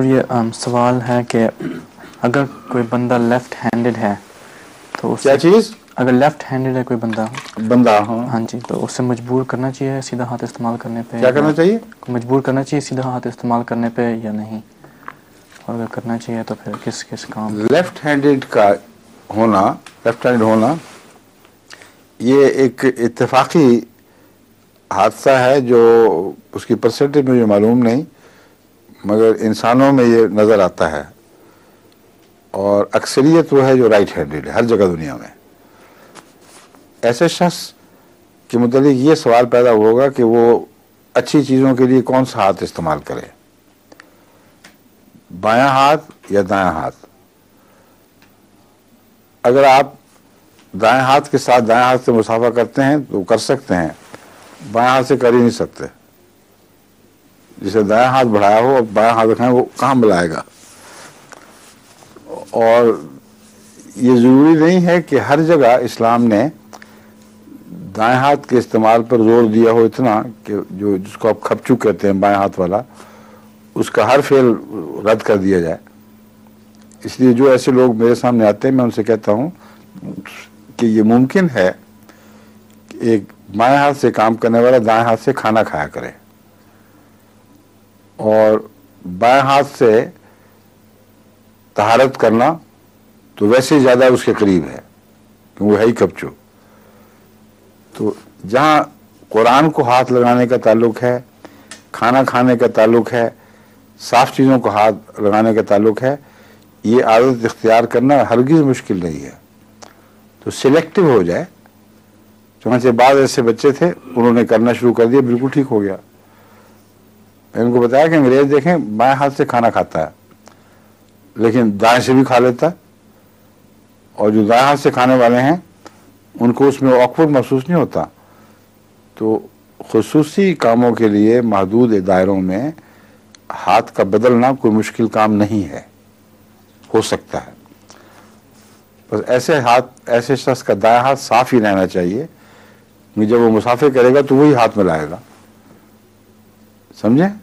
حضور یہ سوال ہے کہ اگر کوئی بندہ لیفٹ ہینڈڈ ہے تو کیا چیز؟ اگر لیفٹ ہینڈڈ ہے کوئی بندہ ہاں جی، تو اسے مجبور کرنا چاہیے سیدھا ہاتھ استعمال کرنے پہ؟ کیا کرنا چاہیے؟ مجبور کرنا چاہیے سیدھا ہاتھ استعمال کرنے پہ یا نہیں؟ اور اگر کرنا چاہیے تو پھر کس کس کام؟ لیفٹ ہینڈڈ کا ہونا، لیفٹ ہینڈ ہونا یہ ایک اتفاقی حادثہ ہے جو اس کی پرسنٹیج مجھے معلوم نہیں، مگر انسانوں میں یہ نظر آتا ہے، اور اکثریت وہ ہے جو رائٹ ہینڈڈ ہے ہر جگہ دنیا میں۔ ایسے شخص کے متعلق یہ سوال پیدا ہوگا کہ وہ اچھی چیزوں کے لیے کون سا ہاتھ استعمال کرے، بایاں ہاتھ یا دایاں ہاتھ؟ اگر آپ دائیں ہاتھ کے ساتھ دائیں ہاتھ سے مسافہ کرتے ہیں تو کر سکتے ہیں، بایاں ہاتھ سے کر ہی نہیں سکتے۔ جسے دائیں ہاتھ بڑھایا ہو اور بایاں ہاتھ رکھیں وہ کہاں ملائے گا؟ اور یہ ضروری نہیں ہے کہ ہر جگہ اسلام نے دائیں ہاتھ کے استعمال پر زور دیا ہو اتنا کہ جس کو آپ کھپچو کہتے ہیں بائیں ہاتھ والا، اس کا ہر فعل رد کر دیا جائے۔ اس لیے جو ایسے لوگ میرے سامنے آتے ہیں میں ان سے کہتا ہوں کہ یہ ممکن ہے کہ ایک بائیں ہاتھ سے کام کرنے والا دائیں ہاتھ سے کھانا کھایا کرے، اور بائیں ہاتھ سے طہارت کرنا تو ویسے ہی زیادہ اس کے قریب ہے کہ وہ ہے ہی کپچو۔ تو جہاں قرآن کو ہاتھ لگانے کا تعلق ہے، کھانا کھانے کا تعلق ہے، صاف چیزوں کو ہاتھ لگانے کا تعلق ہے، یہ عادت اختیار کرنا ہرگز مشکل نہیں ہے۔ تو سلیکٹو ہو جائے، چنانچہ بعض ایسے بچے تھے انہوں نے کرنا شروع کر دیا، بالکل ٹھیک ہو گیا۔ میں ان کو بتایا کہ انگریز دیکھیں بائیں ہاتھ سے کھانا کھاتا ہے لیکن دائیں سے بھی کھا لیتا ہے، اور جو دائیں ہاتھ سے کھانے والے ہیں ان کو اس میں آکورڈ محسوس نہیں ہوتا۔ تو خصوصی کاموں کے لیے محدود دائروں میں ہاتھ کا بدلنا کوئی مشکل کام نہیں ہے، ہو سکتا ہے۔ بس ایسے شخص کا دائیں ہاتھ صاف ہی رہنا چاہیے، جب وہ مسافر کرے گا تو وہی ہاتھ میں لائے گا، سمجھیں؟